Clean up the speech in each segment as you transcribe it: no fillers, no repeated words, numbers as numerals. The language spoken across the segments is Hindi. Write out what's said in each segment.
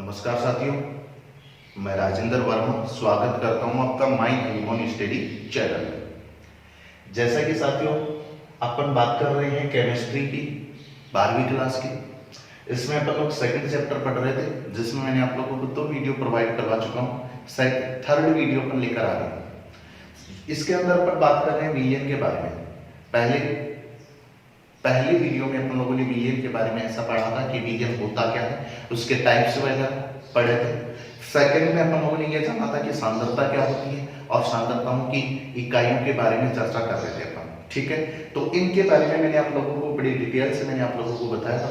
नमस्कार साथियों, मैं राजेंद्र वर्मा स्वागत करता हूं आपका माई एलिमोन स्टडी चैनल में। जैसा कि साथियों अपन बात कर रहे हैं केमिस्ट्री की 12वीं क्लास की। इसमें अपन लोग सेकंड चैप्टर पढ़ रहे थे, जिसमें मैंने आप लोगों को 2 वीडियो प्रोवाइड करवा चुका हूं। थर्ड वीडियो अपन लेकर आ रहे हैं। इसके अंदर अपन बात कर रहे हैं विलियन के बारे में। पहले वीडियो में अपन लोगों ने विलियन के बारे में ऐसा पढ़ा था कि विलियन होता क्या है, उसके टाइप्स वगैरह पढ़े थे। सेकंड में अपन लोगों ने यह जाना था कि सांद्रता क्या होती है और सांद्रताओं की इकाइयों के बारे में चर्चा कर रहे थे अपन। ठीक है, तो इनके बारे में मैंने आप लोगों को बड़ी डिटेल से मैंने आप लोगों को बताया था।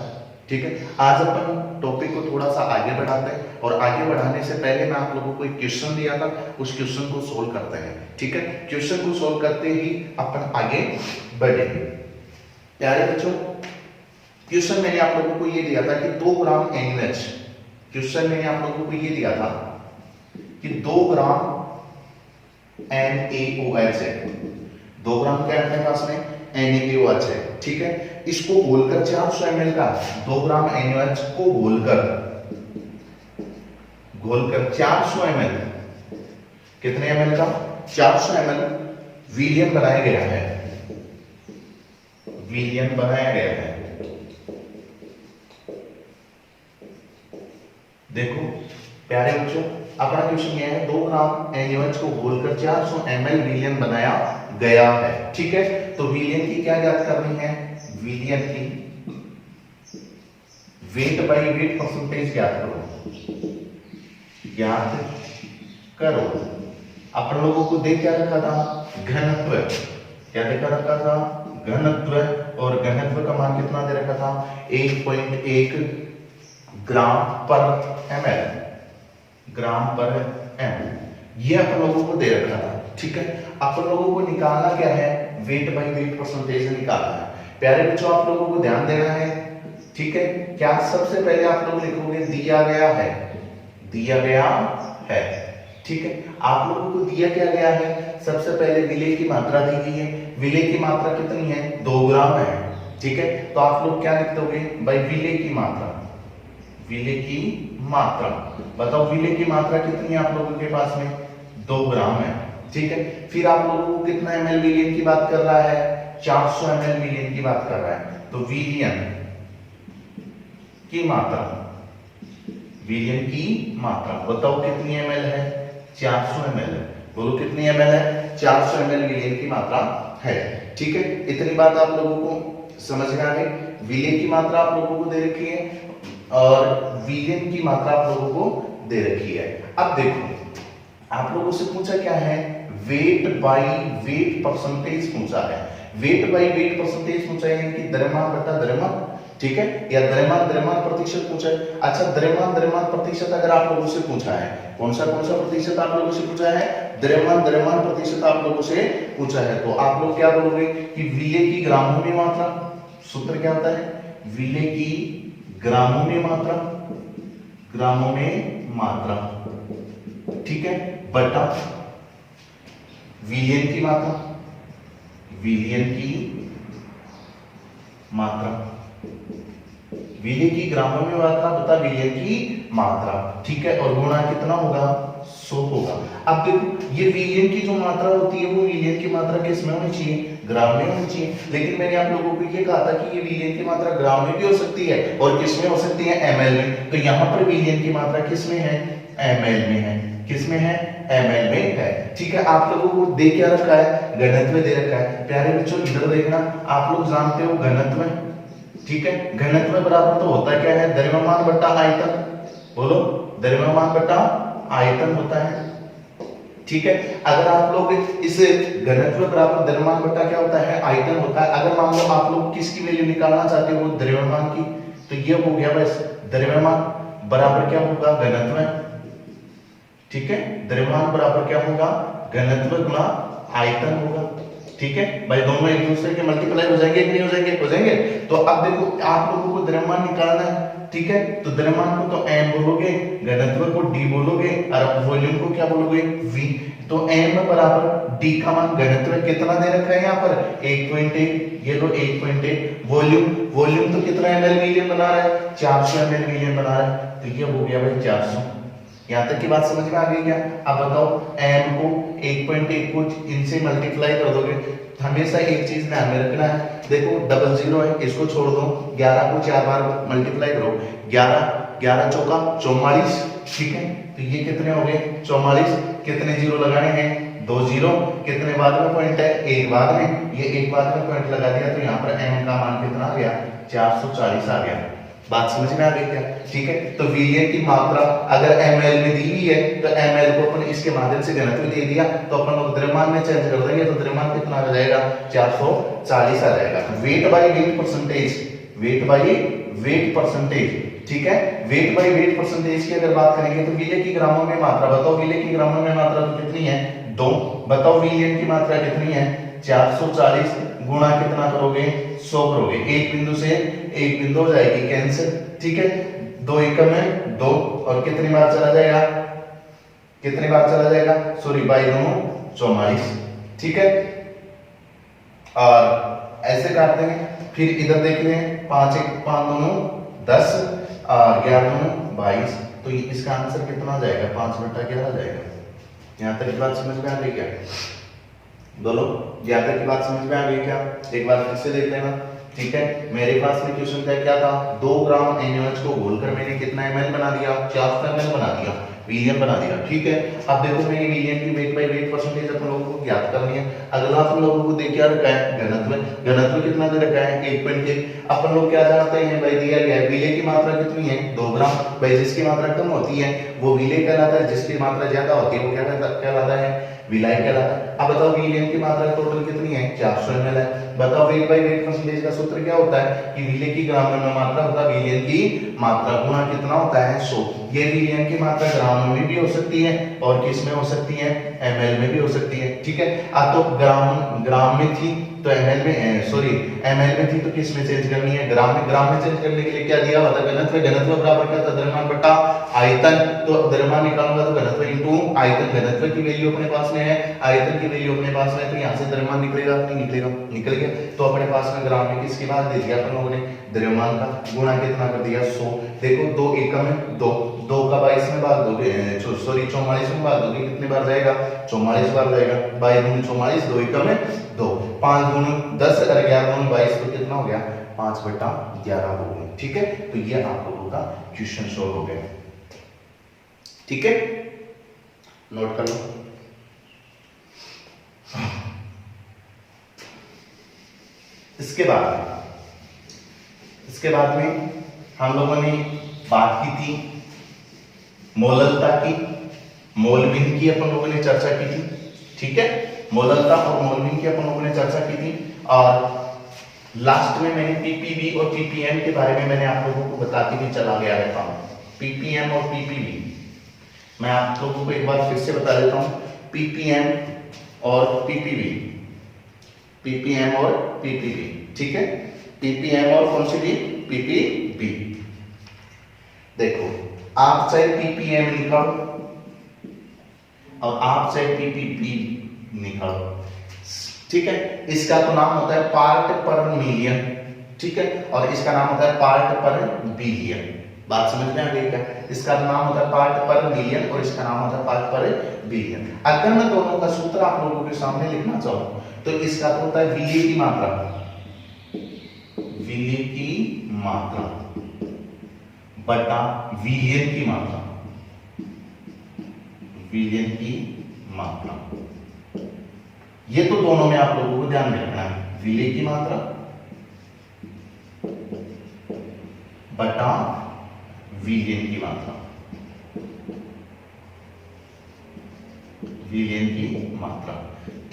ठीक है, आज अपन टॉपिक को थोड़ा सा आगे बढ़ाते हैं और आगे बढ़ाने से पहले मैं आप लोगों को एक क्वेश्चन दिया था, उस क्वेश्चन को सोल्व करते हैं। ठीक है, क्वेश्चन को सोल्व करते ही अपन आगे बढ़ेंगे। प्यारे बच्चों, क्वेश्चन मैंने आप लोगों को ये दिया था कि 2 ग्राम NaOH, क्वेश्चन मैंने आप लोगों को ये दिया था कि 2 ग्राम NaOH है। 2 ग्राम क्या है पास में NaOH है। ठीक है, इसको घोलकर 400 ml का 2 ग्राम NaOH को घोलकर 400 ml, कितने ml का 400 ml विलियन बनाया गया है। विलियन बनाया गया है। देखो प्यारे बच्चों, अपना क्वेश्चन यह है 2 ग्राम NaOH को घोलकर 400 ml विलियन बनाया गया है। ठीक है, तो विलियन की क्या ज्ञात करनी है? विलियन की वेट बाई वेट परसेंटेज ज्ञात करो। अपन लोगों को दे क्या रखा था? घनत्व। क्या देखा रखा था? घनत्व। और घनत्व का मान कितना दे रखा था? 1.1 ग्राम पर ml। ये अपन लोगों को दे रखा था। ठीक है, अपन लोगों को निकालना क्या है? वेट बाई वेट परसेंटेज निकालना है। प्यारे बच्चों, आप लोगों को ध्यान देना है। ठीक है, क्या सबसे पहले आप लोग लिखोगे दिया गया है। ठीक है, आप लोगों को दिया क्या गया है? सबसे पहले विलेय की मात्रा दी गई है। विलेय की मात्रा कितनी है? 2 ग्राम है। ठीक है, तो आप लोग क्या लिख दोगे? भाई विलेय की मात्रा बताओ, विलेय की मात्रा कितनी है आप लोगों के पास में? 2 ग्राम है। ठीक है, फिर आप लोगों को कितना ml विलियन की बात कर रहा है? 400 ml विलियन की बात कर रहा है। तो विलियन की मात्रा बताओ कितनी ml है? 400 ml है। बोलो कितनी ml है? 400 ml विलियन की मात्रा है। ठीक है, इतनी बात आप लोगों को समझ में आ गई। विलियन की मात्रा आप लोगों को दे रखी है और विलियन की मात्रा आप लोगों को दे रखी है। अब देखो, आप लोगों से पूछा क्या है? वेट बाई वेट परसेंटेज पूछा है। वेट बाई वेट परसेंटेज पूछा है कि द्रव्यमान बटा द्रव्यमान। ठीक है, या द्रव्यमान प्रतिशत पूछा है। अच्छा, द्रव्यमान प्रतिशत अगर आप लोगों से पूछा है, कौन सा प्रतिशत आप लोगों से पूछा है? द्रव्यमान प्रतिशत आप लोगों से पूछा है, तो आप लोग क्या बोलोगे कि विलेय की ग्रामों में मात्रा। सूत्र क्या होता है? विलेय की ग्रामों में मात्रा। ठीक है, बटा विलियन की मात्रा। विलेय की ग्रामों में मात्रा बता विलियन की मात्रा। ठीक है, और गुणा कितना होगा? 100 होगा। अब देखो, ये विलियन की जो मात्रा होती है वो विलियन की मात्रा किस में होनी चाहिए? ग्राम में होनी चाहिए। लेकिन मैंने आप लोगों को ये कहा था कि ये विलियन की मात्रा ग्राम में भी हो सकती है और किस में हो सकती है? ml में। तो यहाँ पर विलियन की मात्रा किस में है? ml में है। किस में है? ml में है। ठीक है, आप लोगों को दे क्या रखा है? घनत्व दे रखा है। प्यारे बच्चों, इधर देखना, आप लोग जानते हो घनत्व। ठीक है, घनत्व बराबर तो होता क्या है? द्रव्यमान बटा आयतन। बोलो, द्रव्यमान बटा आयतन होता है। ठीक है, अगर आप लोग इस घनत्व बराबर द्रव्यमान बटा क्या होता है? आयतन होता है। अगर मान लो आप लोग किसकी वैल्यू निकालना चाहते हो? द्रव्यमान की, तो ये हो गया बस द्रव्यमान बराबर क्या होगा? घनत्व। ठीक है, द्रव्यमान बराबर क्या होगा? घनत्व गुणा आयतन होगा। ठीक है भाई, दोनों एक दूसरे के मल्टीप्लाई हो जाएंगे कि नहीं हो जाएंगे? हो जाएंगे। तो अब देखो, आप लोगों को द्रव्यमान निकालना है। ठीक है, तो द्रव्यमान को तो m बोलोगे, घनत्व को d बोलोगे और वॉल्यूम को क्या बोलोगे? v। तो m बराबर d का मान घनत्व कितना दे रखा है यहाँ पर 1.1, ये लो 1.1। वॉल्यूम तो कितना ml मिलियन बना रहा है 400 ml मिलियन बना रहा है, तो ये हो गया भाई 400। यहाँ तक की बात समझ में आ गई क्या? अब बताओ m को 1.1 को इनसे मल्टीप्लाई कर दोगे, हमेशा एक चीज ध्यान में रखना है, देखो डबल जीरो है इसको छोड़ दो, 11 को 4 बार मल्टीप्लाई करो, 11 चौका 44, ठीक है, तो ये कितने हो गए 44। कितने जीरो लगाने हैं 2 जीरो, कितने बाद में पॉइंट है एक बाद में, ये एक बाद में पॉइंट लगा दिया, तो यहाँ पर m का मान कितना आ गया 440 आ गया। बात समझ में आ गई क्या? ठीक है, तो विलियन की मात्रा अगर ml में दी हुई है तो ml को अपन इसके माध्यम से घनत्व दे दिया तो अपन लोग द्रव्यमान में चेंज कर देंगे, तो द्रव्यमान कितना आ जाएगा 440 आ जाएगा। Weight by weight percentage, weight bye weight percentage, ठीक है, वेट बाय वेट परसेंटेज की अगर बात करेंगे तो विलियन की ग्रामों में मात्रा, बताओ विलियन की ग्रामों में मात्रा तो कितनी है 2, बताओ विलियन की मात्रा कितनी है 440, गुणा कितना करोगे 100 करोगे, एक बिंदु से एक बिंदु हो जाएगी कैंसिल, ठीक है, 2 एकम में 2, और कितनी बार चला जाएगा, कितनी बार चला जाएगा, सॉरी बाई दोनों 44, ठीक है, और ऐसे काट देंगे। फिर इधर देख रहे हैं 5 1 5 दोनों 10 और 11 दोनों 22, तो इसका आंसर कितना आ जाएगा 5/11 आ जाएगा। यहाँ तक की बात समझ में आ गई क्या? बोलो, यहाँ तक की बात समझ में आ गई क्या? एक बार फिर से देख लेना, ठीक है। मेरे पास में क्वेश्चन क्या था, 2 ग्राम NaOH को घोलकर मैंने कितना ml बना दिया 400 ml बना दिया, विलियन बना दिया, ठीक है। अब देखो मैंने विलियन की वेट बाय वेट परसेंटेज अपन लोगों को ज्ञात करनी है। अगला अपन लोगों को देख क्या रखा है घनत्व, घनत्व कितना दे रखा है 1.1। अपन लोग क्या जानते हैं भाई, दिया गया है विलेय की मात्रा कितनी है 2 ग्राम, भाई जिसकी मात्रा कम होती है वो विलेय कहलाता है, जिसकी मात्रा ज्यादा होती है वो क्या कहलाता है विलाय कहलाता है। अब बताओ विलियन की मात्रा टोटल कितनी है 400 ml है। बताओ वेट बाय वेट परसेंटेज का सूत्र क्या होता है कि विलेय की ग्राम में मात्रा होता है विलियन की मात्रा गुणा कितना होता है 100। ये विलियन की मात्रा ग्राम में भी हो सकती है और किस में हो सकती है ml में भी हो सकती है, ठीक है। अब तो ग्राम में थी तो ml में सॉरी ml में थी तो किस में चेंज करनी है ग्राम में। ग्राम में चेंज करने के लिए क्या दिया होता है घनत्व, घनत्व बराबर क्या था द्रव्यमान बटा आयतन, तो द्रव्यमान निकालूंगा तो घनत्व इनटू आयतन, घनत्व की वैल्यू अपने पास में है, आयतन की वैल्यू अपने पास में है, तो यहाँ से द्रव्यमान निकलेगा नहीं निकलेगा, निकल गया। तो अपने पास में ग्राम में किसकी बात दे दिया अपन लोगों ने द्रव्यमान का, गुणा कितना कर दिया 100। देखो 2 एकम है 2, 2 का 22 में भाग दोगे सॉरी 44 में भाग दोगे कितनी बार जाएगा 44 बार जाएगा, 22 दूनी 44, 2 एकम है 2, 5 दूनी 10 और 11 दूनी 22, तो कितना हो गया 5/11 हो गया, ठीक है। तो ये आप लोगों का क्वेश्चन सॉल्व हो गया, ठीक है, नोट कर लो। इसके बाद में हम लोगों ने बात की थी मोललता की, मोलविन की अपन लोगों ने चर्चा की थी, ठीक है, मोललता और मोलविन की अपन लोगों ने चर्चा की थी। और लास्ट में मैंने पीपीवी और पीपीएम के बारे में मैंने आप लोगों को बताते हुए चला गया रहता हूं, पीपीएम और पीपीवी मैं आप लोगों को एक बार फिर से बता देता हूं, पीपीएम और पीपीवी, पीपीएम और पीपीवी, ठीक है, पीपीएम और कौन सी भी पीपीवी। देखो आप चाहे पीपीएम निकालो और आप चाहे पीपीवी निकालो, ठीक है, इसका तो नाम होता है पार्ट पर मिलियन, ठीक है, और इसका नाम होता है पार्ट पर बिलियन। बात समझ में आ गई क्या? इसका नाम होता है पार्ट पर मिलियन और इसका नाम होता है पार्ट पर बिलियन। अगर मैं दोनों का सूत्र आप लोगों के सामने लिखना चाहूं तो इसका तो होता है विलेय की मात्रा, विलेय की मात्रा बटा विलियन की मात्रा, विलियन की मात्रा। ये तो दोनों में आप लोगों को ध्यान में रखना है, विलेय की मात्रा बटा विलियन की मात्रा, विलियन की मात्रा,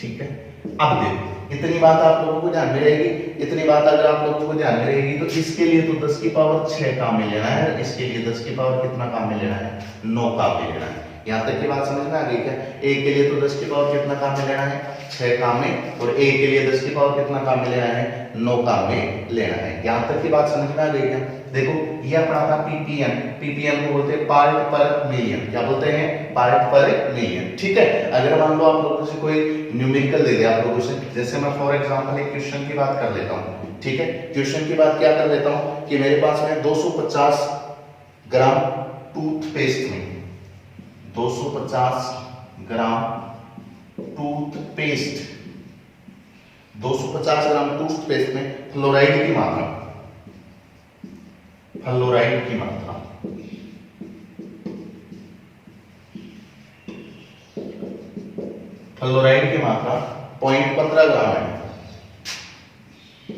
ठीक है। अब देखो इतनी बात आप लोगों को ध्यान में रहेगी, इतनी बात अगर आप लोगों को ध्यान में रहेगी तो इसके लिए तो 10 की पावर 6 काम में लेना है, इसके लिए 10 की पावर कितना काम में लेना है 9 काम में लेना है। यहाँ तक की बात समझ में आ गई क्या? ए के लिए तो 10 की पावर कितना काम में लेना है 6 काम में, और ए के लिए 10 की पावर कितना काम में लेना है 9 काम में लेना है। यहाँ तक की बात समझ में आ गई क्या? देखो ये अपना था पीपीएम, पीपीएम को बोलते हैं पार्ट पर मिलियन, क्या बोलते हैं, पार्ट पर मिलियन, ठीक है। अगर मान लो आप लोगों से कोई न्यूमेरिकल दे दे आप लोगों से, जैसे मैं फॉर एग्जांपल एक क्वेश्चन की बात कर लेता हूं, ठीक है। क्वेश्चन की बात क्या कर लेता हूं कि मेरे पास में 250 ग्राम टूथपेस्ट में 250 ग्राम टूथपेस्ट 250 ग्राम टूथपेस्ट में फ्लोराइड की मात्रा, फ्लोराइड की मात्रा फ्लोराइड की मात्रा 0.15 ग्राम है,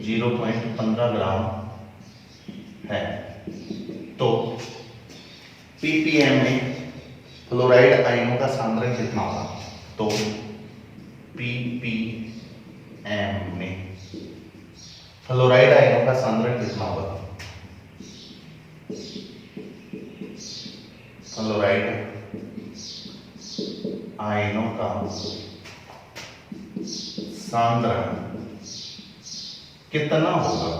0.15 ग्राम है। तो पीपीएम में फ्लोराइड आयनों का सांद्रण कितना होगा, तो पीपीएम में फ्लोराइड आयनों का सांद्रण कितना होगा, फ्लोराइड आयनों का सांद्रण कितना होगा,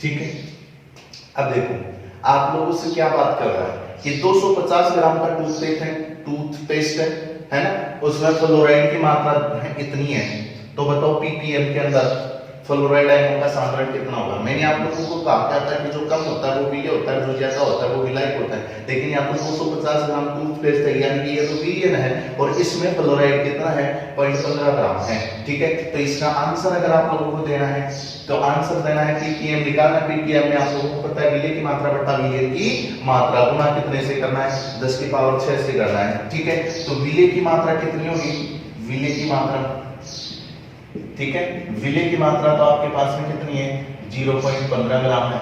ठीक है। अब देखो आप लोगों से क्या बात कर रहा है कि 250 ग्राम का टूथपेस्ट है ना, उसमें फ्लोराइड की मात्रा इतनी है, तो बताओ पीपीएम के अंदर फ्लोराइड आयनों का सांद्रण कितना होगा। मैंने आप लोगों को कहा क्या था कि जो कम होता है वो विलय होता है, जो ज्यादा होता है वो विलायक होता है, लेकिन यहाँ पर 250 ग्राम टूथपेस्ट है यानी कि ये तो विलियन है और इसमें फ्लोराइड कितना है, 0.15 ग्राम है, ठीक है। तो इसका आंसर अगर आप लोगों को देना है तो आंसर देना है पीपीएम निकालना, पीपीएम में आप लोगों को पता है विलय की मात्रा बटा विलयन की मात्रा गुना कितने से करना है, 10 की पावर 6 से करना है, ठीक है। तो विलय की मात्रा कितनी होगी, विलय की मात्रा, ठीक है, विलय की मात्रा तो आपके पास में कितनी है, 0.15 ग्राम है,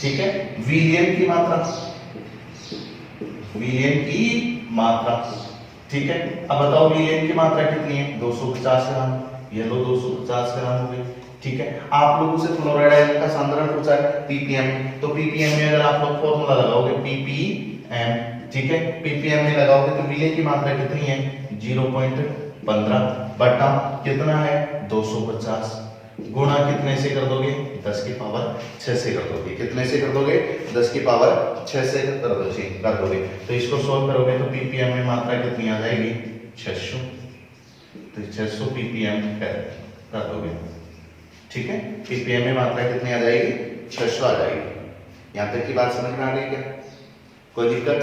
ठीक है। विलयन की मात्रा, विलयन की मात्रा, ठीक है। अब बताओ विलयन की मात्रा कितनी है, 250 ग्राम, ये लो 250 ग्राम हो गई, ठीक है। आप लोगों से फ्लोराइड आयन का सांद्रण पूछा है पीपीएम, तो पीपीएम में अगर आप लोग फॉर्मूला लगाओगे पीपीएम, ठीक है, पीपीएम में लगाओगे तो विलय की मात्रा कितनी है, 0.15 बटा कितना है 250 गुणा कितने से कर दोगे, 10 की पावर 6 से कर दोगे, कितने से कर दोगे, 10 की पावर 6 से कर दोगे। तो इसको सॉल्व करोगे तो पीपीएम में मात्रा कितनी आ जाएगी, 600, तो 600 पीपीएम कर दोगे, ठीक है। पीपीएम में मात्रा कितनी आ जाएगी, 600 आ जाएगी। यहां तक की बात समझ में आ गई क्या, कोई दिक्कत।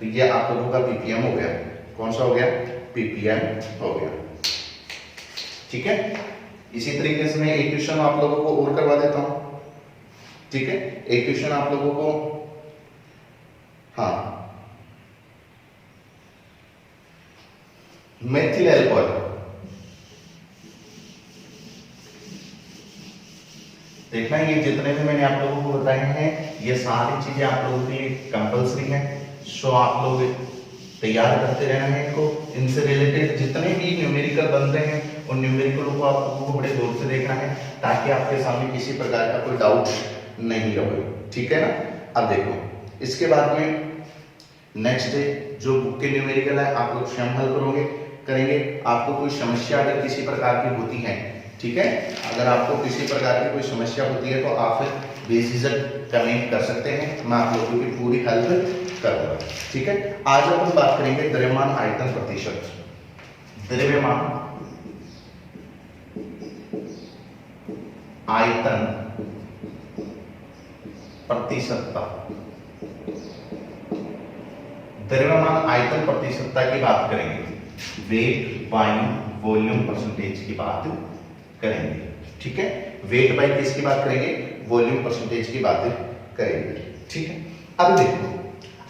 तो ये आप लोगों का पीपीएम हो गया, कौन सा हो गया, पीपीएम हो गया, ठीक है। इसी तरीके से मैं एक क्वेश्चन आप लोगों को और करवा देता हूं, ठीक है। एक क्वेश्चन आप लोगों को, हाँ, मेथिल एल्कोहल, देखना ये जितने भी मैंने आप लोगों को बताए हैं ये सारी चीजें आप लोगों के लिए कंपलसरी है, सो आप लोग तैयार करते रहना है इनको। इनसे रिलेटेड जितने भी न्यूमेरिकल बनते हैं उन न्यूमेरिकलों को आप लोगों को बड़े जोर से देखना है ताकि आपके सामने किसी प्रकार का कोई डाउट नहीं रहे, ठीक है ना। अब देखो इसके बाद में नेक्स्ट डे जो बुक के न्यूमेरिकल है आप लोग स्वयं हल करेंगे। आपको कोई समस्या अगर किसी प्रकार की होती है, ठीक है, अगर आपको किसी प्रकार की कोई समस्या होती है तो आप बेझिझक कमेंट कर सकते हैं, मैं आप लोगों की पूरी हेल्प करूंगा, ठीक है। आज अपन बात करेंगे द्रव्यमान आयतन प्रतिशत, द्रव्यमान आयतन प्रतिशतता, द्रव्यमान आयतन प्रतिशतता की बात करेंगे, वेट बाय वॉल्यूम परसेंटेज की बात करेंगे, ठीक है। वेट बाय किसकी बात करेंगे, वॉल्यूम परसेंटेज की बात करेंगे, ठीक है। अब देखो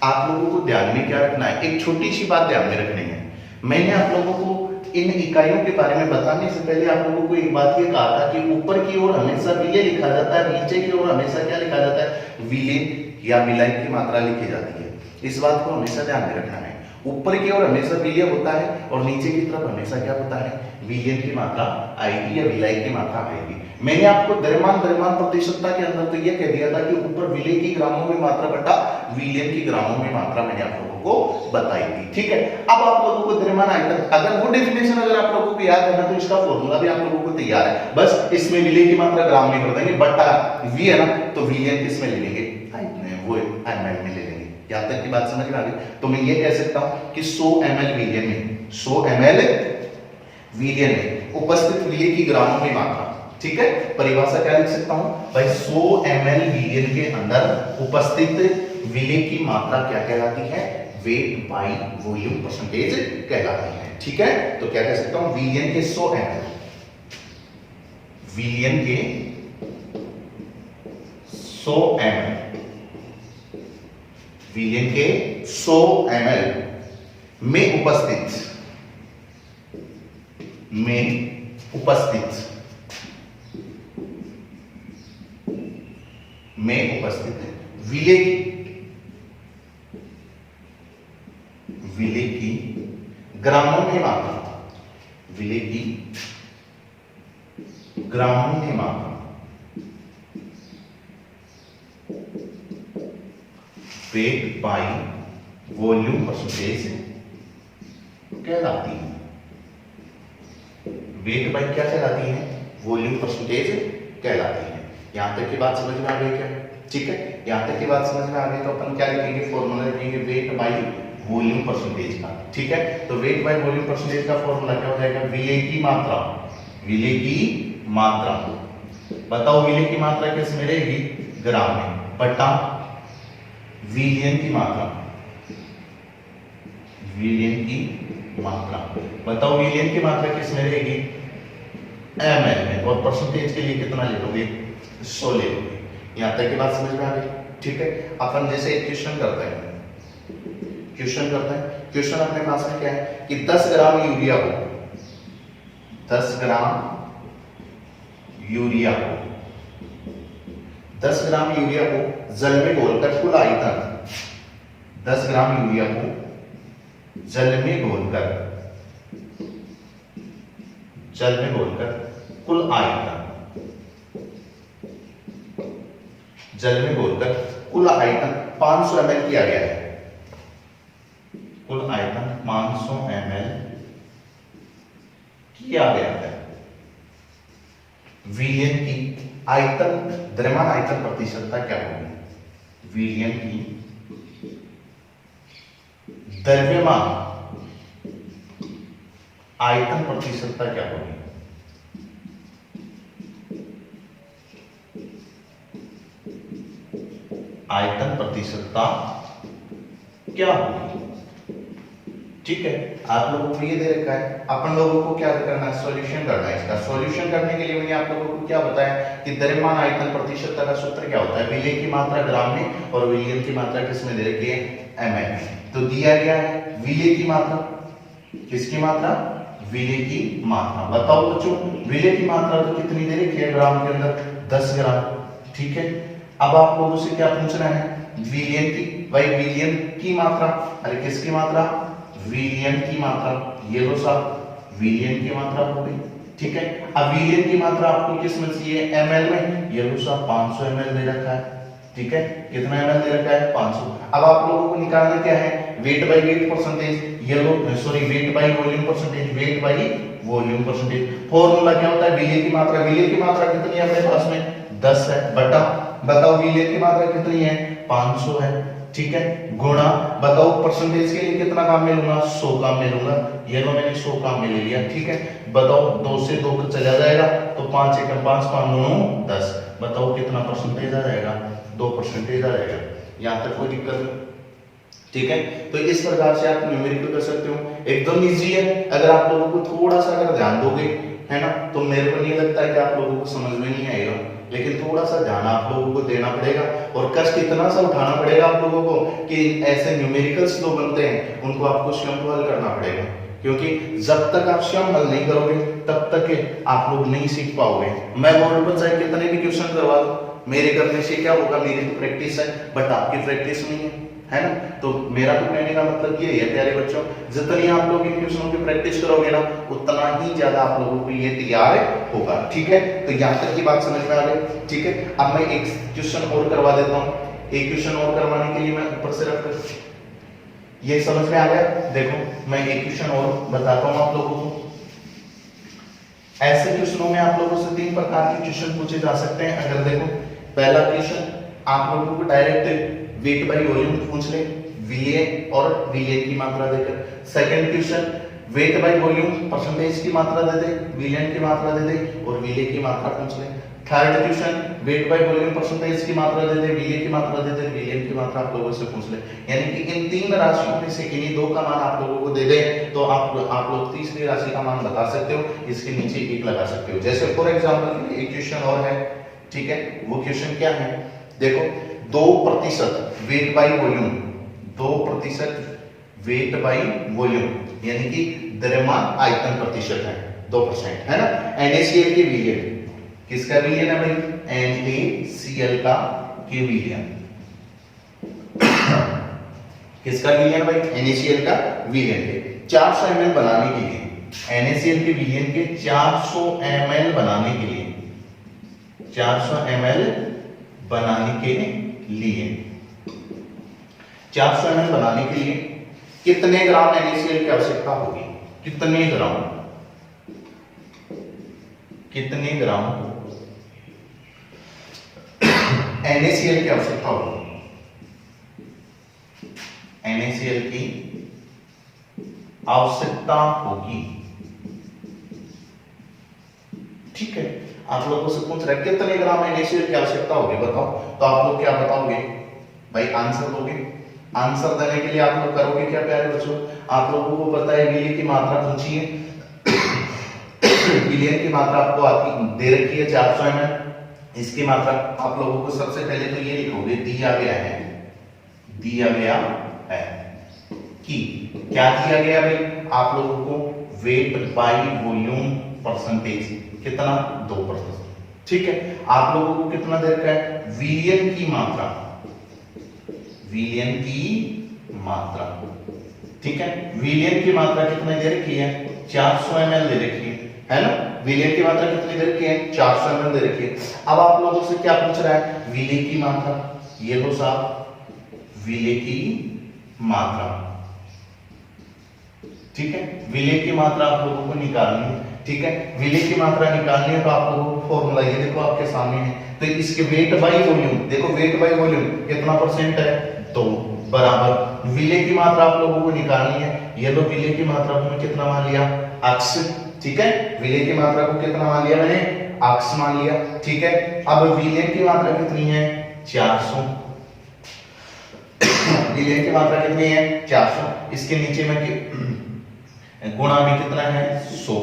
आप लोगों को ध्यान में क्या रखना है, एक छोटी सी बात ध्यान में रखनी है। मैंने आप लोगों को इन इकाइयों के बारे में बताने से पहले आप लोगों को एक बात ये कहा था कि ऊपर की ओर हमेशा विलय लिखा जाता है, नीचे की ओर हमेशा क्या लिखा जाता है, विलय या विलायक की मात्रा लिखी जाती है। इस बात को हमेशा ध्यान में रखना है। ऊपर की ओर हमेशा विलय होता है और नीचे की तरफ हमेशा क्या होता है, विलयन की मात्रा आएगी या विलय की मात्रा आएगी। मैंने आपको द्रव्यमान प्रतिशतता के अंदर तो ये कह दिया था कि ऊपर विलय की ग्रामों में मात्रा बटा विलयन की ग्रामों में मात्रा मैंने आप लोगों को बताई थी, ठीक है। अब आप लोगों को द्रव्यमान आयतन, अगर वो डेफिनेशन अगर आप लोगों को याद है ना तो इसका फॉर्मूला भी आप लोगों को तैयार है, बस इसमें विलय की मात्रा ग्राम में कर देंगे, बटा वी है ना तो विलयन किस में ले लेंगे, वो ml में ले लेंगे। यहां तक की बात समझ में आ गई। तो मैं ये कह सकता हूं कि 100 ml विलयन में 100 ml विलयन में उपस्थित विलय की ग्रामों में मात्रा, ठीक है। परिभाषा क्या लिख सकता हूं भाई, 100 ml विलयन के अंदर उपस्थित विलय की मात्रा क्या कहलाती है, वेट बाय वॉल्यूम परसेंटेज कहलाती है, ठीक है। तो क्या कह सकता हूं, विलयन के 100 ml, विलयन के 100 ml, विलयन के 100 ml में उपस्थित विलय की ग्रामों में मात्रा, विलय की ग्रामों में मात्रा वेट बाय वॉल्यूम परसेंटेज कहलाती है। वेट बाय क्या कहलाती है, वॉल्यूम परसेंटेज कहलाती है। यहां तक की बात समझ में आ गई क्या, ठीक है। यहां तक की बात समझ में आ गई तो अपन क्या लिखेंगे, फॉर्मूला लिखेंगे वेट बाय वॉल्यूम परसेंटेज का, ठीक है। तो वेट बाय वॉल्यूम परसेंटेज का फॉर्मूला क्या हो जाएगा, विलय की मात्रा, विलय की मात्रा, बताओ विलय की मात्रा किस में रहेगी, ग्राम में, बटा विलयन की मात्रा, विलयन की मात्रा, बताओ विलयन की मात्रा किस में रहेगी, ml में, और परसेंटेज के लिए कितना ले लोगे, 100 ले लोगे। यहां तक की बात समझ में आ गई, ठीक है। अपन जैसे एक क्वेश्चन करते हैं, क्वेश्चन अपने पास में क्या है कि 10 ग्राम यूरिया को, 10 ग्राम यूरिया को 10 ग्राम यूरिया को जल में घोलकर कुल आयतन, 10 ग्राम यूरिया को जल में घोलकर कुल आयतन, जल में घोलकर कुल आयतन 500 ml किया गया है, कुल आयतन 500 ml किया गया है। विलयन की आयतन, द्रव्यमान आयतन प्रतिशतता क्या होगी, विलयन की द्रव्यमान आयतन प्रतिशतता क्या होगी, आयतन प्रतिशतता क्या होगी, ठीक है। आप लोगों को ये दे रखा है, अपन लोगों को क्या करना है, सॉल्यूशन करना है। इसका सॉल्यूशन करने के लिए मैंने आप लोगों को क्या बताया कि द्रव्यमान आयतन प्रतिशतता का सूत्र क्या होता है, विलय की मात्रा ग्राम में और विलयन की मात्रा किसमें दे रखी है, ml। तो दिया गया है विलय की मात्रा, किसकी मात्रा, विलय की मात्रा। बताओ बच्चों, विलय की मात्रा तो कितनी दे रखी है ग्राम के अंदर, 10 ग्राम, ठीक है। अब आप लोगों से क्या पूछना है, विलयन की, भाई विलयन की मात्रा, अरे किसकी मात्रा, विलयन की मात्रा, ये लो साहब विलयन की मात्रा हो गई, ठीक है। अब विलयन की मात्रा आपको किस में चाहिए, ml में, ये लो साहब 500 ml दे रखा है, ठीक है। कितना ml दे रखा है, 500। अब आप लोगों को निकालना क्या है, वेट बाय वेट परसेंटेज, ये लो sorry weight by volume percentage, weight by volume percentage. Formula क्या होता है, विलय की मात्रा, विलय की मात्रा कितनी है अपने पास में, 10 है, बटा बताओ विलय की मात्रा कितनी है, 500 है, ठीक है, गुणा बताओ परसेंटेज के लिए कितना काम में लूंगा, 100 काम में लूंगा, ये लो मैंने 100 काम में ले लिया, ठीक है। बताओ 2 से 2 चला जाएगा तो 5 एकम 5 5 9 10, बताओ कितना परसेंटेज आ जाएगा, 2% आ जाएगा। यहां तक कोई दिक्कत नहीं, ठीक है। तो इस प्रकार से आप न्यूमेरिकल कर सकते हो, एकदम इजी है। अगर आप लोगों को थोड़ा सा अगर ध्यान दोगे, है ना, तो मेरे को नहीं लगता है कि आप लोगों को समझ में नहीं आएगा, लेकिन थोड़ा सा ध्यान आप लोगों को देना पड़ेगा और कष्ट इतना सा उठाना पड़ेगा आप लोगों को कि ऐसे न्यूमेरिकल्स जो बनते हैं उनको आपको स्वयं को हल करना पड़ेगा, क्योंकि जब तक आप स्वयं हल नहीं करोगे तब तक आप लोग नहीं सीख पाओगे। मैं बोर्ड पर चाहे कितने भी क्वेश्चन करवा दूं, मेरे करने से क्या होगा, मेरी तो प्रैक्टिस है बट आपकी प्रैक्टिस नहीं है, है ना। तो मेरा तो कहने का मतलब ये है प्यारे बच्चों, जितनी आप लोग इन क्वेश्चनों की प्रैक्टिस करोगे ना उतना ही ज्यादा आप लोगों को ये तैयार होगा। ठीक है, तो यहाँ तक की बात समझ में आ गई। ठीक है, अब मैं एक क्वेश्चन और करवा देता हूँ। एक क्वेश्चन और करवाने के लिए मैं ऊपर से रखकर ये समझ में आ गया। देखो मैं एक क्वेश्चन और बताता हूँ आप लोगों को। ऐसे क्वेश्चनों में आप लोगों से 3 प्रकार के क्वेश्चन पूछे जा सकते हैं। अगर देखो पहला क्वेश्चन आप लोगों को डायरेक्ट वेट बाय वॉल्यूम पूछ ले, वीए और वीएन की मात्रा देकर। Second question wait by volume percentage की मात्रा दे दे, वीएन की मात्रा दे दे और वीए की मात्रा पूछ ले। Third question wait by volume percentage की मात्रा दे दे, वीए की मात्रा दे दे, वीएन की मात्रा आप लोगों से पूछ ले। यानी कि इन 3 राशियों में से किन्हीं 2 का मान आप लोगों को दे दे तो आप लोग तीसरी राशि का मान बता सकते हो, इसके नीचे 1 लगा सकते हो। जैसे फॉर एग्जांपल एक क्वेश्चन और है। ठीक है, वो क्वेश्चन क्या है देखो, 2% wait by volume, 2% wait by volume यानी कि द्रव्यमान आयतन प्रतिशत है 2%, है ना। NaCl के विलयन, किसका विलयन है भाई? NaCl का के विलयन, किसका विलयन भाई? NaCl का विलयन के 400 ml बनाने के लिए, NaCl के विलयन के 400 ml बनाने के लिए, 400 ml बनाने के लिए 400 ml बनाने के लिए कितने ग्राम NaCl की आवश्यकता होगी? कितने ग्राम, कितने ग्राम NaCl की आवश्यकता होगी? NaCl की आवश्यकता होगी। ठीक है, आप लोगों से पूछ रहे कितने ग्राम NaCl की आवश्यकता होगी बताओ। तो आप लोग क्या बताओगे भाई? आंसर दोगे। आंसर देने के लिए आप लोग करोगे क्या प्यारे बच्चों? आप लोगों को पता है विलयन की मात्रा पूछी है, विलयन की मात्रा आपको आती दे रखी है 400 ml। इसकी मात्रा आप लोगों को सबसे पहले तो ये लिखोगे, दिया गया है, दिया गया है कि क्या दिया गया भाई आप लोगों को? वेट बाय वॉल्यूम परसेंटेज कितना? 2%। ठीक है, आप लोगों को कितना दे रखा है? विलयन की मात्रा, विलयन की मात्रा। ठीक है, विलयन की मात्रा कितनी दे रखी है? 400 ml दे रखी है ना। विलयन की मात्रा कितनी दे रखी है? 400 ml दे रखी है। अब आप लोगों से क्या पूछ रहा है? विलय की मात्रा। ये लो साहब, विलय की मात्रा। ठीक है, विलय की मात्रा आप लोगों को निकालनी है। ठीक है, विलय की मात्रा निकालनी है तो आप लोगों को फॉर्मूला ये देखो आपके सामने है। तो इसके वेट बाय वॉल्यूम, देखो वेट बाय वॉल्यूम कितना परसेंट है? 2 बराबर विलय की मात्रा आप लोगों को निकालनी है। ये लो विलय की मात्रा को मैं कितना मान लिया? अक्ष। ठीक है, विलय की मात्रा को कितना मान लिया मैंने? अक्ष मान लिया। ठीक है, अब विलय की मात्रा कितनी है? 400। विलय की मात्रा कितनी है? 400। इसके नीचे में गुणा में कितना है? 100।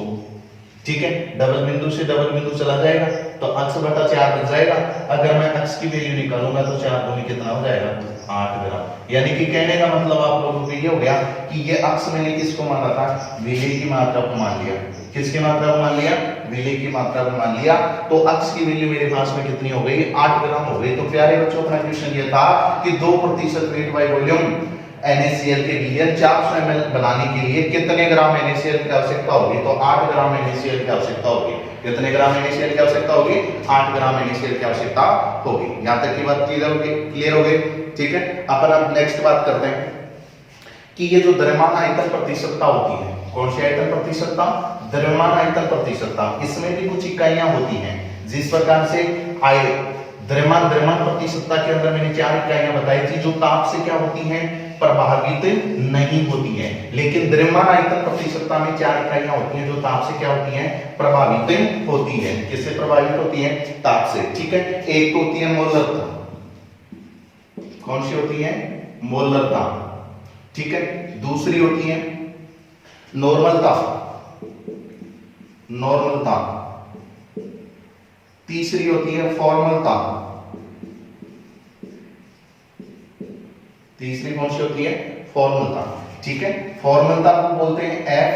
ठीक है, डबल बिंदु से डबल बिंदु चला जाएगा तो अक्ष बटा 4 बन जाएगा। अगर मैं अक्ष की वैल्यू निकालूंगा तो 4 दूनी कितना हो जाएगा? 8 ग्राम। यानी कि कहने का मतलब आप लोगों को ये हो गया कि ये अक्ष मैंने किसको माना था? विलय की मात्रा को मान लिया। किसकी मात्रा को मान लिया? विलय की मात्रा को मान लिया। तो अक्ष की वैल्यू मेरे पास में कितनी हो गई? 8 ग्राम हो गई। तो प्यारे बच्चों अपना क्वेश्चन ये था कि 2% वेट बाय वॉल्यूम NaCl के विलयन 400 ml बनाने के लिए कितने ग्राम NaCl की आवश्यकता होगी? तो 8 ग्राम NaCl की आवश्यकता होगी। कितने ग्राम NaCl की आवश्यकता होगी? 8 ग्राम NaCl की आवश्यकता होगी। यहां तक की बात क्लियर हो गई। ठीक है, अपन अब नेक्स्ट बात करते हैं कि ये जो द्रव्यमान आयतन प्रतिशतता होती है, कौन सी आयतन प्रतिशतता? द्रव्यमान आयतन प्रतिशतता। इसमें भी कुछ इकाइयां होती हैं। जिस प्रकार से द्रव्यमान प्रतिशतता के अंदर मैंने 4 इकाइयां बताई थी जो ताप से क्या होती हैं? प्रभावित नहीं होती है। लेकिन द्रव्यमान आयतन प्रतिशतता में 4 इकाइयां होती हैं जो ताप से क्या होती हैं? प्रभावित होती है। किससे प्रभावित होती है? ताप से। ठीक है, एक तो होती है मोलरता। कौन सी होती है? मोलरता। ठीक है, दूसरी होती है नॉर्मलता, नॉर्मलता। तीसरी होती है फॉर्मलता। तीसरी कौन सी होती है? फॉर्मलता। ठीक है, फॉर्मलता को बोलते हैं F,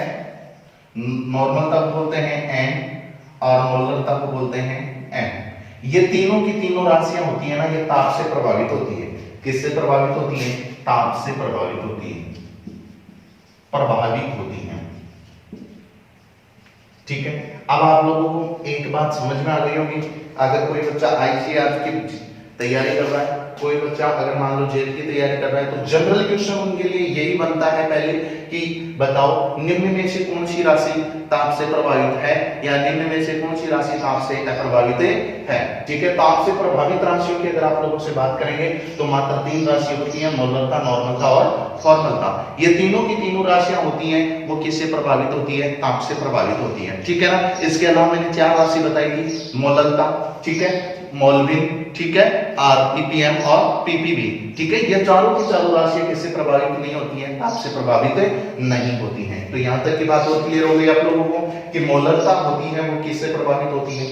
नॉर्मलता को बोलते हैं N और मोलरता को बोलते हैं M। ये तीनों की तीनों राशियां होती है ना, ये ताप से प्रभावित होती है। किससे प्रभावित होती है? ताप से प्रभावित होती है, प्रभावित होती है। ठीक है, अब आप लोगों को एक बात समझ में आ गई होगी, अगर कोई बच्चा आईसीआर की तैयारी कर रहा है, कोई बच्चा अगर मान लो जेल की तैयारी कर रहा है, तो जनरल क्वेश्चन उनके लिए यही बनता है पहले कि बताओ निम्न में से कौन सी राशि ताप से प्रभावित है, या निम्न में से कौन सी राशि ताप से अप्रभावित है। ठीक है, ताप से प्रभावित राशियों की अगर आप लोगों से बात करेंगे तो मात्र 3 राशि होती है, मोलरता, नॉर्मलता और फॉर्मलता। ये तीनों की तीनों राशियां होती हैं, वो किससे प्रभावित होती है? ताप से प्रभावित होती है। ठीक है ना, इसके अलावा मैंने 4 राशि बताई थी, मोलरता, ठीक है, मोल्विन, ठीक है, और पीपीएम और पीपीबी। ठीक है, ये चारों की चारों राशियां किससे प्रभावित नहीं होती हैं? ताप से प्रभावित नहीं होती हैं। तो यहां तक की बात और क्लियर हो गई आप लोगों को कि मोलरता होती है वो किससे प्रभावित होती है?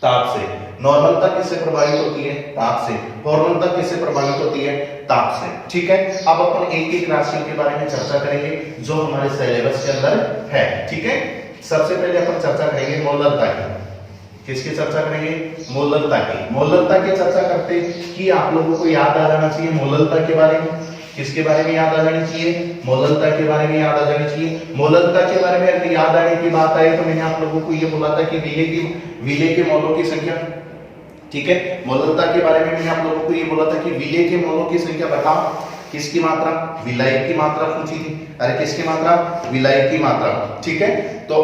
ताप से। नॉर्मलता किससे प्रभावित होती है? ताप से। फॉर्मलता किससे प्रभावित होती है? ताप से। ठीक है, अब अपन एक एक राशियों के बारे में चर्चा करेंगे जो हमारे सिलेबस के अंदर है। ठीक है, सबसे पहले अपन चर्चा करेंगे मोलरता की। किसकी चर्चा करेंगे? मोलरता की। मोलरता की चर्चा करते कि आप लोगों को याद आ जाना चाहिए मोलरता के बारे में। किसके बारे में याद आ जानी चाहिए? मोलरता के बारे में याद आ जानी चाहिए। मोलरता के बारे में अगर याद आने की बात आई तो मैंने आप लोगों को ये बोला था कि विलेय के मोलों की संख्या। ठीक है, मोलरता के बारे में मैंने आप लोगों को ये बोला था कि विलेय के मोलों की संख्या बताओ। किसकी मात्रा? विलायक की मात्रा पूछी थी। अरे किसकी मात्रा? विलायक की मात्रा। ठीक है, तो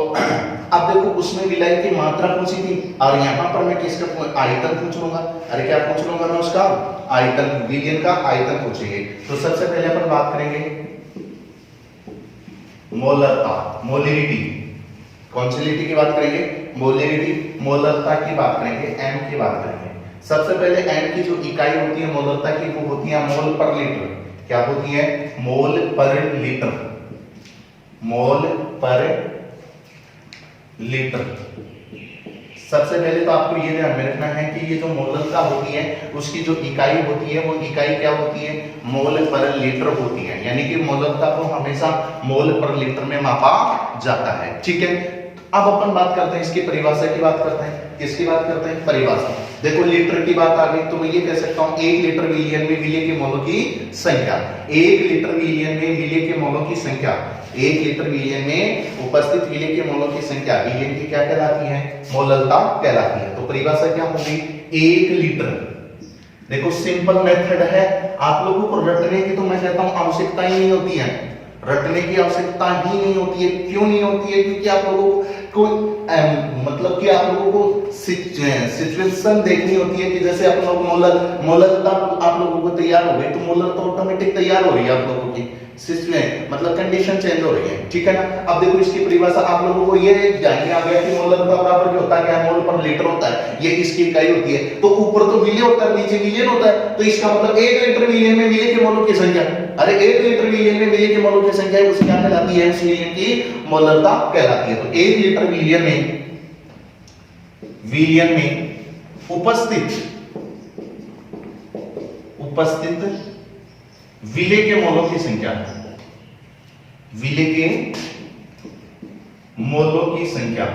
अब देखो उसमें विलायक की मात्रा पूछी थी और यहाँ पर मैं किसका आयतन पूछ लूंगा। अरे क्या पूछ लूंगा मैं? उसका आयतन, विलियन का आयतन पूछेंगे। तो सबसे पहले अपन बात करेंगे मोलरता, मोलिरिटी। कौन सी लिटी की बात करेंगे? मोलिरिटी, मोलरता की बात करेंगे, एम की बात करेंगे। सबसे पहले एम की जो इकाई होती है मोलरता की वो होती है मोल पर लीटर। क्या होती है? मोल पर लीटर, मोल पर लीटर। सबसे पहले तो आपको ये ध्यान में रखना है कि ये जो मोलरता होती है उसकी जो इकाई होती है वो इकाई क्या होती है? मोल पर लीटर होती है, यानी कि मोलरता को हमेशा मोल पर लीटर में मापा जाता है। ठीक है, अब अपन बात करते हैं इसकी परिभाषा की बात करते हैं। किसकी बात करते हैं? परिभाषा। देखो लीटर की बात आ गई तो मैं ये कह सकता हूं 1 लीटर विलियन में विलेय के मोलों की संख्या। 1 लीटर विलियन में विलेय के मोलों की संख्या, 1 लीटर विलियन में उपस्थित विलेय के मोलों की संख्या विलियन की क्या कहलाती है? मोलरता कहलाती है। तो परिभाषा क्या होगी? 1 लीटर। देखो सिंपल मेथड है, आप लोगों को रटने की तो मैं कहता हूं आवश्यकता ही नहीं होती है, रटने की आवश्यकता ही नहीं होती है। क्यों नहीं होती है? क्योंकि आप लोगों को मतलब कि आप लोगों को सिचुएशन देखनी होती है कि जैसे आप लोग मोलरता आप लोगों को तैयार हो गई तो मोलरता ऑटोमेटिक तैयार हो रही है आप लोगों की, मतलब कंडीशन चेंज हो रही है। ठीक है ना, अब देखो इसकी परिभाषा आप लोगों को ये ध्यान में आ गया कि मोलरता बराबर क्या होता है? क्या मोल पर लीटर होता है, ये इसकी इकाई होती है। तो ऊपर तो विलेय होता है, नीचे विलियन होता है, तो इसका मतलब 1 लीटर विलियन में विलेय के मोलों की संख्या। अरे 1 लीटर विलियन में विलेय के मोलों की संख्या है, उसकी क्या कहलाती है? उस विलियन की मोलरता कहलाती है। तो 1 लीटर विलियन में उपस्थित विलेय के मोलों की संख्या, विलेय के मोलों की संख्या,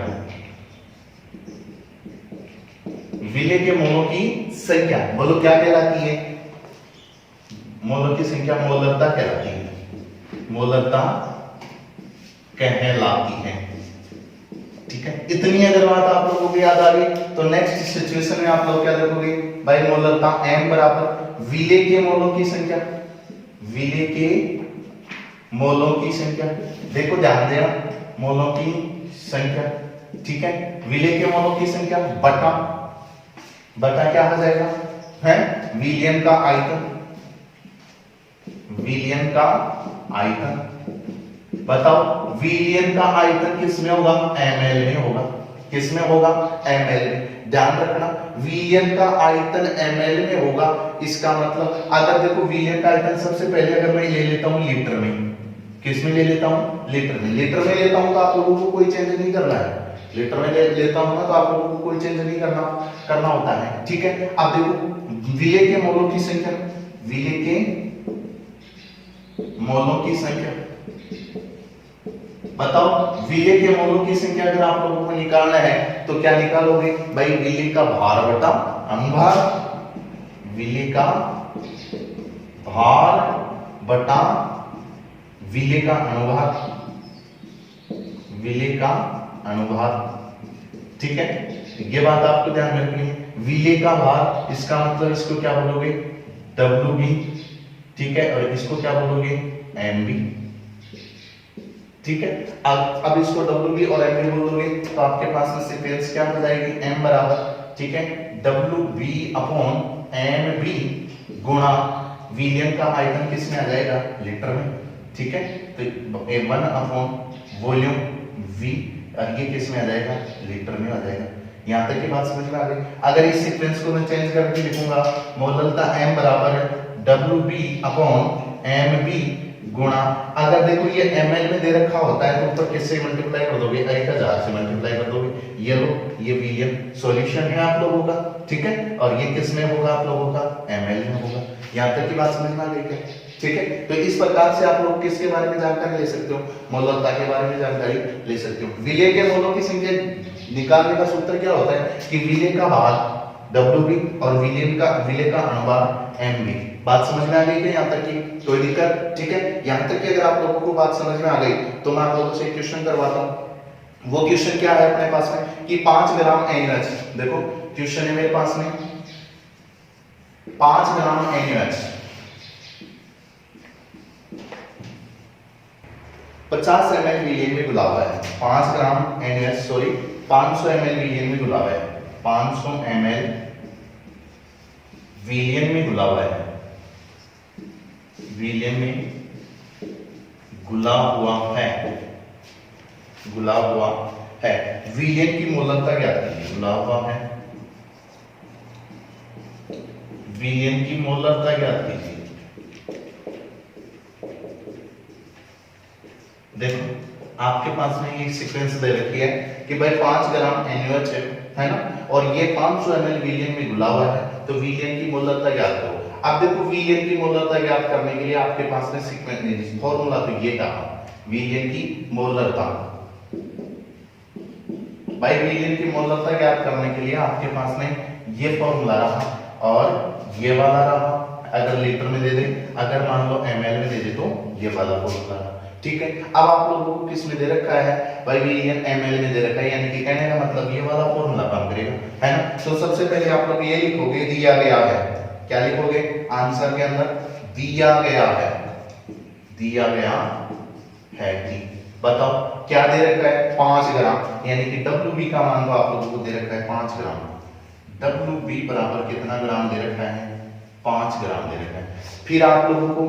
विलेय के मोलों की संख्या बोलो क्या कहलाती है? मोलों की संख्या मोलरता कहलाती है, मोलरता कहलाती है। ठीक है, इतनी अगर बात आप लोगों को याद आ गई तो नेक्स्ट सिचुएशन में आप लोग क्या देखोगे? भाई मोलरता m बराबर विलेय के मोलों की संख्या, विलेय के मोलों की संख्या। देखो ध्यान देना, मोलों की संख्या। ठीक है, विलेय के मोलों की संख्या बटा क्या हो जाएगा? है विलियन का आयतन, विलियन का आयतन। बताओ विलियन का आयतन किसमें होगा? ml में होगा। किसमें होगा? ml में। ध्यान रखना विलियन का आयतन ml में होगा, इसका मतलब अगर देखो विलियन का आयतन सबसे पहले अगर मैं ले लेता हूं लीटर में, किसमें ले लेता हूं? लीटर में। लीटर में लेता हूं तो आप लोगों को कोई चेंज नहीं करना है, लीटर में लेता हूं ना तो आप लोगों को कोई चेंज नहीं करना होता है। ठीक है, अब देखो विलेय के मोलों की संख्या, विलेय के मोलों की संख्या बताओ। विलेय के मोलों की संख्या अगर आप लोगों को निकालना है तो क्या निकालोगे? भाई विलेय का भार बटा अनुभार, विलेय का भार बटा विलेय का अनुभाग, विलेय का अनुभाग। ठीक है, ये बात आपको ध्यान रखनी है। विलेय का भार, इसका मतलब इसको क्या बोलोगे, WB। ठीक है, और इसको क्या बोलोगे, MB। ठीक है, अब इसको WB और MB बोलोगे तो आपके पास में सीक्वेंस क्या हो जाएगी, M बराबर, ठीक है, WB अपॉन MB गुणा विलियन का आयतन किसमें आ जाएगा, लीटर में। ठीक है, तो 1 अपॉन वॉल्यूम V, और ये किसमें आ जाएगा, लीटर में आ जाएगा। यहां तक की बात समझ में आ गई। अगर इस सीक्वेंस को मैं चेंज करके लिखूंगा, मोललता M बराबर है WB अपॉन MB गुणा, अगर देखो ये ml में दे रखा होता है तो ऊपर किससे मल्टीप्लाई कर दोगे, 1000 से मल्टीप्लाई कर दोगे। ये लो, ये विलियन सॉल्यूशन है आप लोगों का। ठीक है, और ये किस में होगा, आप लोगों का ml में होगा। यहां तक की बात समझ में आ गई क्या। ठीक है, तो इस प्रकार से आप लोग किसके बारे में जानकारी ले सकते हो, मोललता के बारे में जानकारी ले सकते हो। विलेय के मोलों की संख्या निकालने का सूत्र क्या होता है कि विलेय का भार WB और विलेय का अनुभाग MB। बात समझ में आ गई क्या यहाँ तक की, कोई दिक्कत। ठीक है, यहाँ तक की अगर आप लोगों को बात समझ में आ गई तो मैं आप लोगों से एक क्वेश्चन करवाता हूँ। वो क्वेश्चन क्या है अपने पास में कि 5 ग्राम NaOH, देखो क्वेश्चन है मेरे पास में 5 ग्राम NaOH 50 ml विलियन में घुला हुआ है। 5 ग्राम NaOH, सॉरी 500 ml विलियन में घुला हुआ है, 500 ml विलियन में घुला हुआ है, विलियन में घुला हुआ है, घुला हुआ है। विलियन की मोलकता क्या आती है, घुला हुआ है, विलियन की मोलकता क्या आती है। देखो आपके पास में एक सीक्वेंस दे रखी है कि भाई 5 ग्राम NaOH है ना, और ये 500 ml विलियन में घुला हुआ है, तो विलियन की मोलकता ज्ञात करो। अब देखो विलियन की मोलरता ज्ञात करने के लिए आपके पास में सीक्वेंस फॉर्मूला तो ये कहा, विलियन की मोलरता। भाई विलियन की मोलरता ज्ञात करने के लिए आपके पास में ये फॉर्मूला रहा और ये वाला रहा। अगर लीटर में दे दे, अगर मान लो ml में दे दे तो ये वाला फॉर्मूला रहा। ठीक है, अब आप लोगों को किस में दे रखा है, भाई विलियन ml में दे रखा है, यानी कि कहने का मतलब ये वाला फॉर्मूला काम करेगा, है ना। तो सबसे पहले आप लोग ये लिखोगे, दिया गया है, क्या लिखोगे आंसर के अंदर, दिया गया है, दिया गया है कि बताओ क्या दे रखा है 5 ग्राम, यानी कि WB का मान तो आप लोगों को दे रखा है 5 ग्राम। WB बराबर कितना ग्राम दे रखा है, 5 ग्राम दे रखा है। फिर आप लोगों को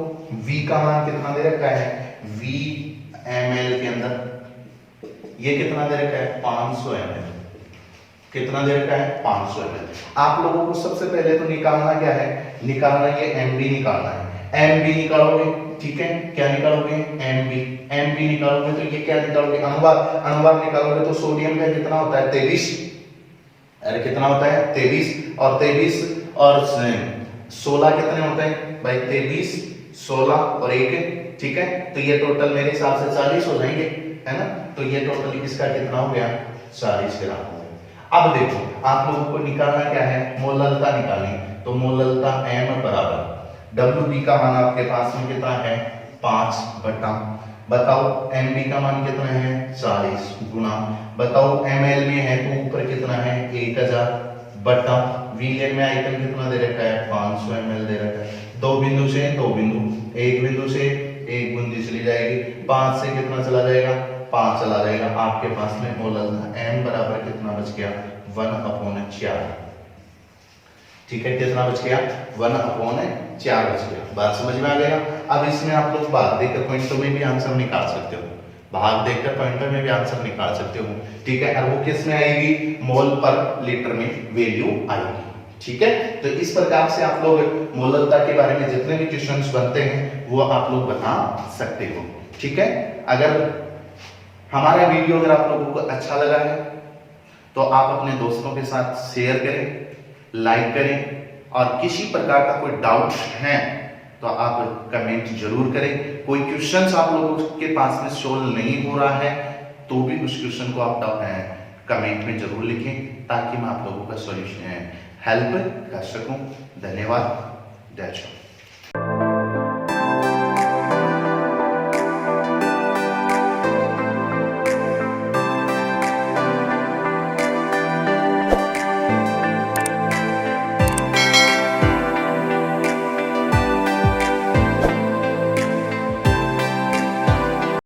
V का मान कितना दे रखा है, V ml के अंदर ये कितना दे रखा है 500 ml, कितना दे रखा है 500 ml। आप लोगों को सबसे पहले तो निकालना क्या है, निकालना ये MB निकालना है। MB निकालोगे, ठीक है, क्या निकालोगे MB निकालोगे तो ये क्या निकालोगे अनुभाग, अनुभाग निकालोगे तो सोडियम का कितना होता है 23, अरे कितना होता है 23, और 23 और 16 कितने होते हैं भाई 23 16 और 1, ठीक है, तो ये टोटल मेरे हिसाब से 40 हो जाएंगे, है ना। तो ये टोटल इसका कितना हो गया 40 ग्राम हो गया। अब देखो आप लोगों को निकालना क्या है, मोललता निकालनी, तो मोललता M बराबर WB का मान आपके पास में कितना है 5 बटा, बताओ MB का मान कितना है 40 गुना, बताओ ml में है तो ऊपर कितना है 1000 बटा, विलियन में आइटम कितना दे रखा है 500 ml दे रखा है। दो बिंदु से दो बिंदु, एक बिंदु से एक बिंदु चली जाएगी, 5 से कितना चला जाएगा 5 चला जाएगा, आपके पास में मोललता M बराबर कितना बच गया 1/4, ठीक है, कितना बच गया 1/4 बच गया। बात समझ में आ गया। अब इसमें आप लोग भाग देकर पॉइंटों में भी आंसर निकाल सकते हो, भाग देखकर पॉइंटों में भी आंसर निकाल सकते हो, ठीक है, और वो किस में आएगी मोल पर लीटर में वैल्यू आएगी, ठीक है। तो इस प्रकार से आप लोग मोललता के बारे में जितने भी क्वेश्चंस बनते हैं वो आप लोग बता सकते हो, ठीक है। अगर हमारा वीडियो अगर आप लोगों को अच्छा लगा है तो आप अपने दोस्तों के साथ शेयर करें, लाइक करें, और किसी प्रकार का कोई डाउट है तो आप कमेंट जरूर करें। कोई क्वेश्चंस आप लोगों के पास में सोल्व नहीं हो रहा है तो भी उस क्वेश्चन को आप कमेंट में जरूर लिखें ताकि मैं आप लोगों का सॉल्यूशन हेल्प कर सकूं। धन्यवाद। जय श्री राम।